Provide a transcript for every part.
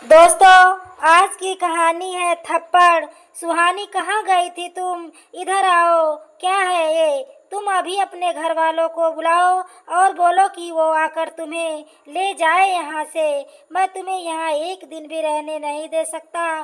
दोस्तों, आज की कहानी है थप्पड़। सुहानी, कहाँ गई थी तुम? इधर आओ। क्या है ये? तुम अभी अपने घर वालों को बुलाओ और बोलो कि वो आकर तुम्हें ले जाए यहाँ से। मैं तुम्हें यहाँ एक दिन भी रहने नहीं दे सकता।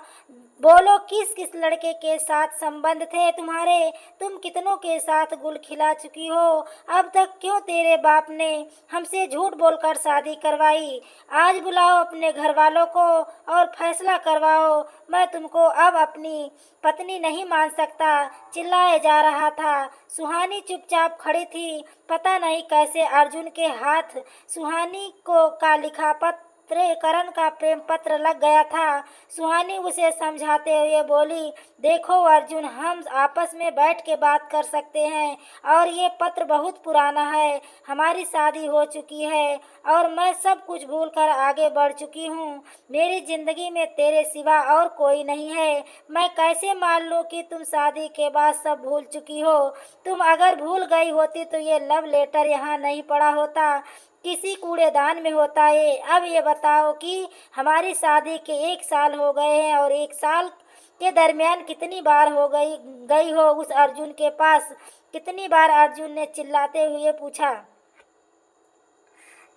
बोलो, किस किस लड़के के साथ संबंध थे तुम्हारे? तुम कितनों के साथ गुल खिला चुकी हो? अब तक क्यों तेरे बाप ने हमसे झूठ बोलकर शादी करवाई? आज बुलाओ अपने घर वालों को और फैसला करवाओ। मैं तुमको अब अपनी पत्नी नहीं मान सकता, चिल्लाए जा रहा था। सुहानी चुपचाप खड़ी थी। पता नहीं कैसे अर्जुन के हाथ सुहानी को का लिखा पत्र करण का प्रेम पत्र लग गया था। सुहानी उसे समझाते हुए बोली, देखो अर्जुन, हम आपस में बैठ के बात कर सकते हैं और ये पत्र बहुत पुराना है। हमारी शादी हो चुकी है और मैं सब कुछ भूल कर आगे बढ़ चुकी हूँ। मेरी जिंदगी में तेरे सिवा और कोई नहीं है। मैं कैसे मान लूँ कि तुम शादी के बाद सब भूल चुकी हो? तुम अगर भूल गई होती तो ये लव लेटर यहाँ नहीं पड़ा होता, किसी कूड़ेदान में होता है। अब ये बताओ कि हमारी शादी के 1 साल हो गए हैं और 1 साल के दरमियान कितनी बार हो गई गई हो उस अर्जुन के पास? कितनी बार? अर्जुन ने चिल्लाते हुए पूछा।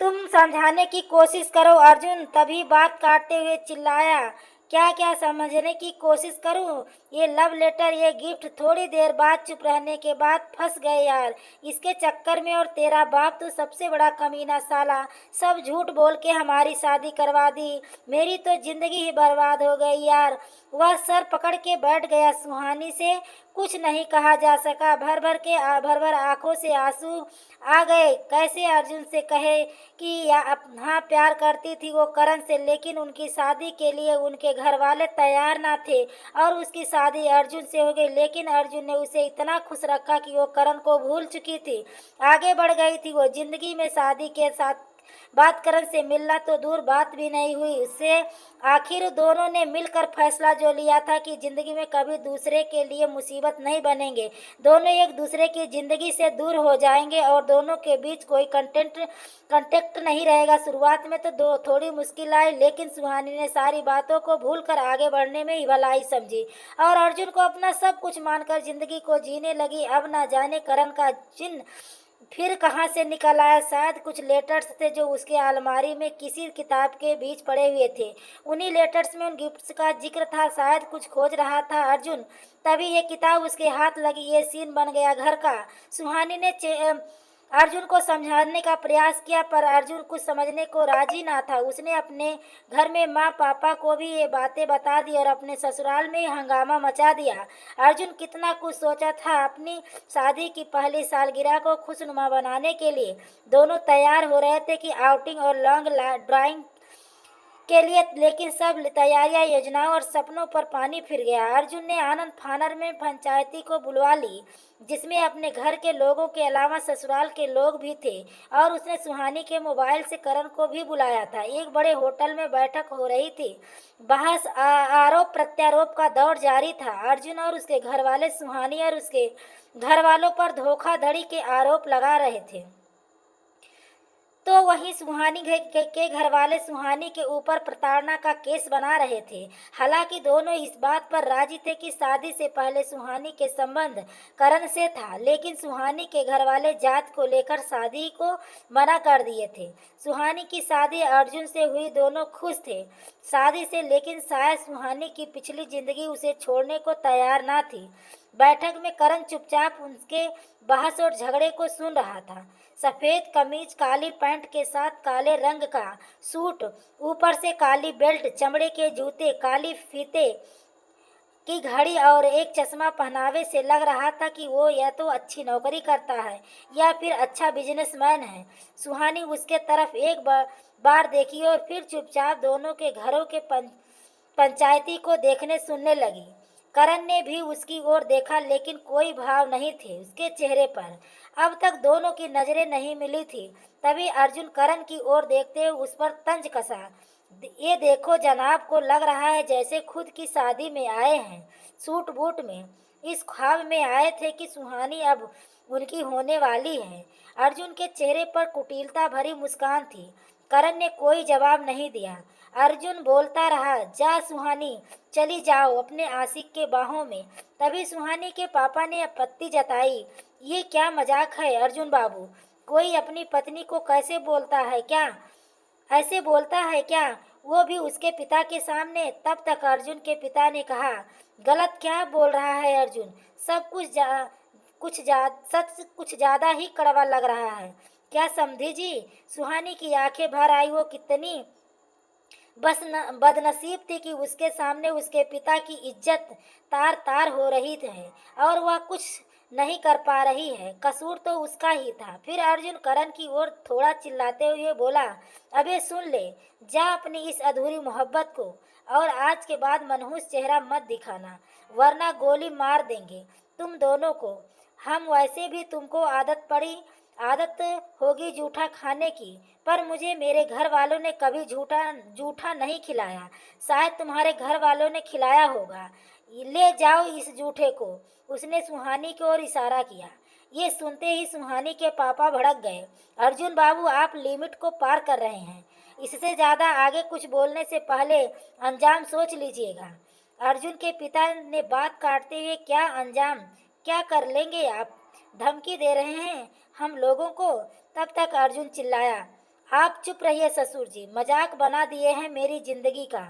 तुम समझाने की कोशिश करो अर्जुन, तभी बात काटते हुए चिल्लाया। क्या क्या समझने की कोशिश करूं? ये लव लेटर, ये गिफ्ट, थोड़ी देर बाद चुप रहने के बाद फंस गए यार इसके चक्कर में। और तेरा बाप तो सबसे बड़ा कमीना साला, सब झूठ बोल के हमारी शादी करवा दी। मेरी तो जिंदगी ही बर्बाद हो गई यार। वह सर पकड़ के बैठ गया। सुहानी से कुछ नहीं कहा जा सका। भर भर आंखों से आंसू आ गए। कैसे अर्जुन से कहे कि हाँ, प्यार करती थी वो करण से, लेकिन उनकी शादी के लिए उनके घर वाले तैयार ना थे और उसकी शादी अर्जुन से हो गई। लेकिन अर्जुन ने उसे इतना खुश रखा कि वो करण को भूल चुकी थी, आगे बढ़ गई थी वो जिंदगी में। शादी के साथ बात करण से मिलना तो दूर, बात भी नहीं हुई उससे। आखिर दोनों ने मिलकर फैसला जो लिया था कि जिंदगी में कभी दूसरे के लिए मुसीबत नहीं बनेंगे। दोनों एक दूसरे की जिंदगी से दूर हो जाएंगे और दोनों के बीच कोई कांटेक्ट नहीं रहेगा। शुरुआत में तो थोड़ी मुश्किल आई, लेकिन सुहानी ने सारी बातों को भूलकर आगे बढ़ने में ही भलाई समझी और अर्जुन को अपना सब कुछ मानकर जिंदगी को जीने लगी। अब ना जाने करण का जिन फिर कहाँ से निकल आया। शायद कुछ लेटर्स थे जो उसके अलमारी में किसी किताब के बीच पड़े हुए थे। उन्हीं लेटर्स में उन गिफ्ट्स का जिक्र था। शायद कुछ खोज रहा था अर्जुन, तभी ये किताब उसके हाथ लगी। ये सीन बन गया घर का। सुहानी ने अर्जुन को समझाने का प्रयास किया, पर अर्जुन कुछ समझने को राजी ना था। उसने अपने घर में माँ पापा को भी ये बातें बता दी और अपने ससुराल में हंगामा मचा दिया। अर्जुन कितना कुछ सोचा था अपनी शादी की पहली सालगिरह को खुशनुमा बनाने के लिए। दोनों तैयार हो रहे थे कि आउटिंग और लॉन्ग ड्राइंग के लिए, लेकिन सब तैयारियां, योजनाओं और सपनों पर पानी फिर गया। अर्जुन ने आनंद फानर में पंचायती को बुलवा ली, जिसमें अपने घर के लोगों के अलावा ससुराल के लोग भी थे, और उसने सुहानी के मोबाइल से करण को भी बुलाया था। एक बड़े होटल में बैठक हो रही थी। बहस आरोप प्रत्यारोप का दौर जारी था। अर्जुन और उसके घर वाले सुहानी और उसके घर वालों पर धोखाधड़ी के आरोप लगा रहे थे, तो वहीं सुहानी के घर वाले सुहानी के ऊपर प्रताड़ना का केस बना रहे थे। हालांकि दोनों इस बात पर राजी थे कि शादी से पहले सुहानी के संबंध करण से था, लेकिन सुहानी के घर वाले जात को लेकर शादी को मना कर दिए थे। सुहानी की शादी अर्जुन से हुई, दोनों खुश थे शादी से, लेकिन शायद सुहानी की पिछली जिंदगी उसे छोड़ने को तैयार ना थी। बैठक में करण चुपचाप उनके बहस और झगड़े को सुन रहा था। सफेद कमीज, काली पैंट के साथ काले रंग का सूट, ऊपर से काली बेल्ट, चमड़े के जूते, काली फीते की घड़ी और एक चश्मा पहनावे से लग रहा था कि वो या तो अच्छी नौकरी करता है या फिर अच्छा बिजनेसमैन है। सुहानी उसके तरफ एक बार देखी और फिर चुपचाप दोनों के घरों के पंचायती को देखने सुनने लगी। करण ने भी उसकी ओर देखा, लेकिन कोई भाव नहीं थे उसके चेहरे पर। अब तक दोनों की नजरें नहीं मिली थी। तभी अर्जुन करण की ओर देखते हुए उस पर तंज कसा। ये देखो जनाब, को लग रहा है जैसे खुद की शादी में आए हैं, सूट बूट में। इस ख्वाब में आए थे कि सुहानी अब उनकी होने वाली है। अर्जुन के चेहरे पर कुटिलता भरी मुस्कान थी। करण ने कोई जवाब नहीं दिया। अर्जुन बोलता रहा, जा सुहानी, चली जाओ अपने आशिक के बाहों में। तभी सुहानी के पापा ने आपत्ति जताई, ये क्या मजाक है अर्जुन बाबू, कोई अपनी पत्नी को कैसे बोलता है क्या, ऐसे बोलता है क्या, वो भी उसके पिता के सामने। तब तक अर्जुन के पिता ने कहा, गलत क्या बोल रहा है अर्जुन, सब सच कुछ ज्यादा ही कड़वा लग रहा है। क्या समझी जी? सुहानी की आंखें भर आई। वो कितनी बदनसीब थी कि उसके सामने उसके पिता की इज्जत तार तार हो रही है और वह कुछ नहीं कर पा रही है। कसूर तो उसका ही था। फिर अर्जुन करण की ओर थोड़ा चिल्लाते हुए बोला, अबे सुन ले, जा अपनी इस अधूरी मोहब्बत को, और आज के बाद मनहूस चेहरा मत दिखाना, वरना गोली मार देंगे तुम दोनों को। हम वैसे भी तुमको आदत होगी जूठा खाने की, पर मुझे मेरे घर वालों ने कभी जूठा नहीं खिलाया। शायद तुम्हारे घर वालों ने खिलाया होगा। ले जाओ इस जूठे को। उसने सुहानी की ओर इशारा किया। ये सुनते ही सुहानी के पापा भड़क गए। अर्जुन बाबू, आप लिमिट को पार कर रहे हैं। इससे ज्यादा आगे कुछ बोलने से पहले अंजाम सोच लीजिएगा। अर्जुन के पिता ने बात काटते हुए, क्या अंजाम, क्या कर लेंगे आप? धमकी दे रहे हैं हम लोगों को? तब तक अर्जुन चिल्लाया, आप चुप रहिए ससुर जी, मजाक बना दिए हैं मेरी जिंदगी का।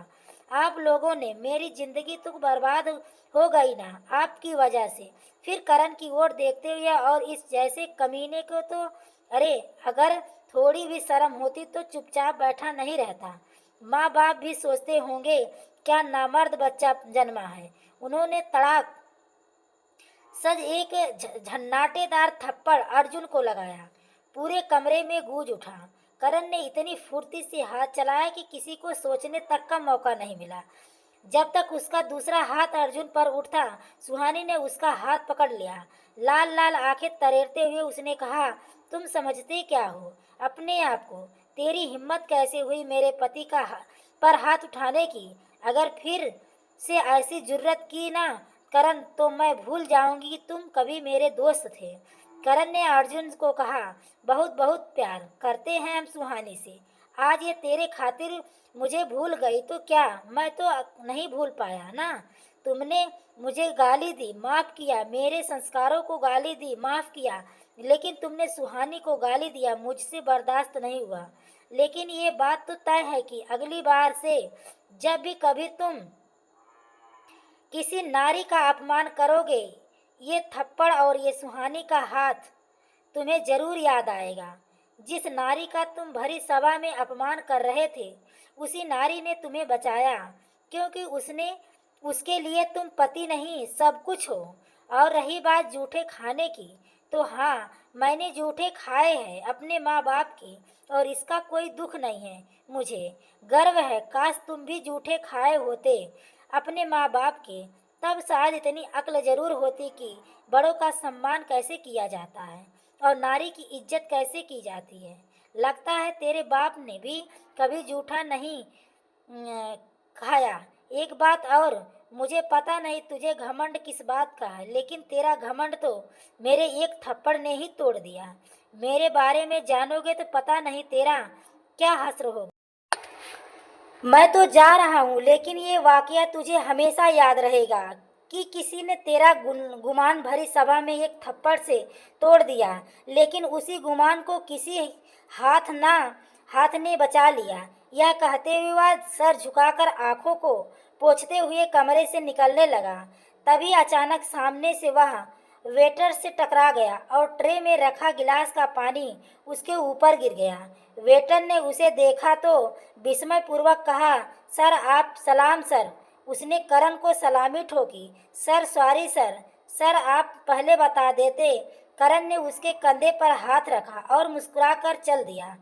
आप लोगों ने, मेरी जिंदगी तो बर्बाद हो गई ना आपकी वजह से। फिर करण की ओर देखते हुए, और इस जैसे कमीने को तो, अरे अगर थोड़ी भी शर्म होती तो चुपचाप बैठा नहीं रहता। माँ बाप भी सोचते होंगे क्या नामर्द बच्चा जन्मा है। उन्होंने तड़ाक सज एक झन्नाटेदार थप्पड़ अर्जुन को लगाया। पूरे कमरे में गूंज उठा। करण ने इतनी फुर्ती से हाथ चलाया कि किसी को सोचने तक का मौका नहीं मिला। जब तक उसका दूसरा हाथ अर्जुन पर उठता, सुहानी ने उसका हाथ पकड़ लिया। लाल लाल आंखें तरेरते हुए उसने कहा, तुम समझते क्या हो अपने आप को? तेरी हिम्मत कैसे हुई मेरे पति पर हाथ उठाने की? अगर फिर से ऐसी जुर्रत की ना करण, तो मैं भूल जाऊंगी कि तुम कभी मेरे दोस्त थे। करण ने अर्जुन को कहा, बहुत बहुत प्यार करते हैं हम सुहानी से। आज ये तेरे खातिर मुझे भूल गई तो क्या मैं तो नहीं भूल पाया ना। तुमने मुझे गाली दी, माफ किया, मेरे संस्कारों को गाली दी, माफ किया, लेकिन तुमने सुहानी को गाली दिया, मुझसे बर्दाश्त नहीं हुआ। लेकिन ये बात तो तय है कि अगली बार से जब भी कभी तुम किसी नारी का अपमान करोगे, ये थप्पड़ और ये सुहानी का हाथ तुम्हें जरूर याद आएगा। जिस नारी का तुम भरी सभा में अपमान कर रहे थे, उसी नारी ने तुम्हें बचाया, क्योंकि उसके लिए तुम पति नहीं सब कुछ हो। और रही बात जूठे खाने की, तो हाँ, मैंने जूठे खाए हैं अपने माँ बाप की, और इसका कोई दुख नहीं है। मुझे गर्व है, काश तुम भी जूठे खाए होते अपने माँ बाप के। तब शायद इतनी अक्ल जरूर होती कि बड़ों का सम्मान कैसे किया जाता है और नारी की इज्जत कैसे की जाती है। लगता है तेरे बाप ने भी कभी जूठा नहीं खाया। एक बात और, मुझे पता नहीं तुझे घमंड किस बात का है, लेकिन तेरा घमंड तो मेरे एक थप्पड़ ने ही तोड़ दिया। मेरे बारे में जानोगे तो पता नहीं तेरा क्या हश्र होगा। मैं तो जा रहा हूँ, लेकिन ये वाकया तुझे हमेशा याद रहेगा कि किसी ने तेरा गुमान भरी सभा में एक थप्पड़ से तोड़ दिया, लेकिन उसी गुमान को किसी हाथ ने बचा लिया। यह कहते हुए वह सर झुकाकर आंखों को पोंछते हुए कमरे से निकलने लगा। तभी अचानक सामने से वह वेटर से टकरा गया और ट्रे में रखा गिलास का पानी उसके ऊपर गिर गया। वेटर ने उसे देखा तो विस्मय पूर्वक कहा, सर आप सलाम सर। उसने करण को सलामी ठोकी। सर सॉरी सर, सर आप पहले बता देते। करण ने उसके कंधे पर हाथ रखा और मुस्कुराकर चल दिया।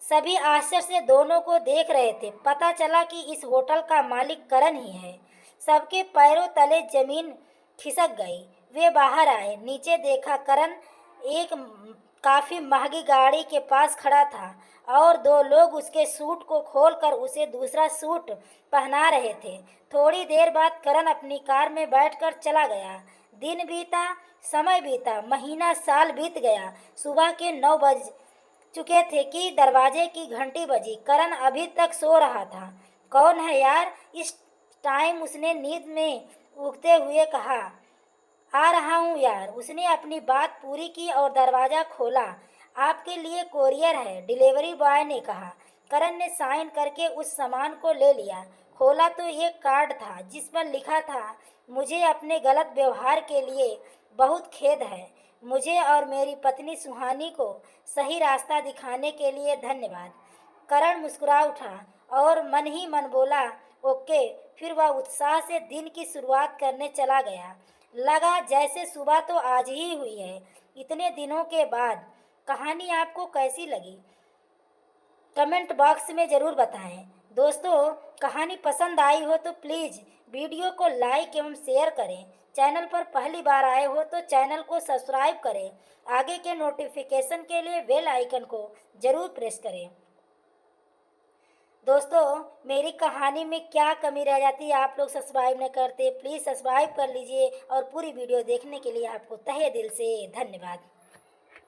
सभी आश्चर्य से दोनों को देख रहे थे। पता चला कि इस होटल का मालिक करण ही है। सबके पैरों तले जमीन खिसक गई। वे बाहर आए, नीचे देखा, करण एक काफी महंगी गाड़ी के पास खड़ा था और दो लोग उसके सूट को खोलकर उसे दूसरा सूट पहना रहे थे। थोड़ी देर बाद करण अपनी कार में बैठकर चला गया। दिन बीता, समय बीता, महीना साल बीत गया। सुबह के 9 बज चुके थे कि दरवाजे की घंटी बजी। करण अभी तक सो रहा था। कौन है यार? इस टाइम उसने नींद में उगते हुए कहा। आ रहा हूँ यार। उसने अपनी बात पूरी की और दरवाज़ा खोला। आपके लिए कोरियर है, डिलीवरी बॉय ने कहा। करण ने साइन करके उस सामान को ले लिया। खोला तो एक कार्ड था जिस पर लिखा था, मुझे अपने गलत व्यवहार के लिए बहुत खेद है। मुझे और मेरी पत्नी सुहानी को सही रास्ता दिखाने के लिए धन्यवाद। करण मुस्कुरा उठा और मन ही मन बोला, ओके। फिर वह उत्साह से दिन की शुरुआत करने चला गया। लगा जैसे सुबह तो आज ही हुई है, इतने दिनों के बाद। कहानी आपको कैसी लगी कमेंट बॉक्स में ज़रूर बताएं। दोस्तों, कहानी पसंद आई हो तो प्लीज़ वीडियो को लाइक एवं शेयर करें। चैनल पर पहली बार आए हो तो चैनल को सब्सक्राइब करें। आगे के नोटिफिकेशन के लिए बेल आइकन को ज़रूर प्रेस करें। दोस्तों, मेरी कहानी में क्या कमी रह जाती है आप लोग सब्सक्राइब नहीं करते, प्लीज़ सब्सक्राइब कर लीजिए और पूरी वीडियो देखने के लिए आपको तहे दिल से धन्यवाद।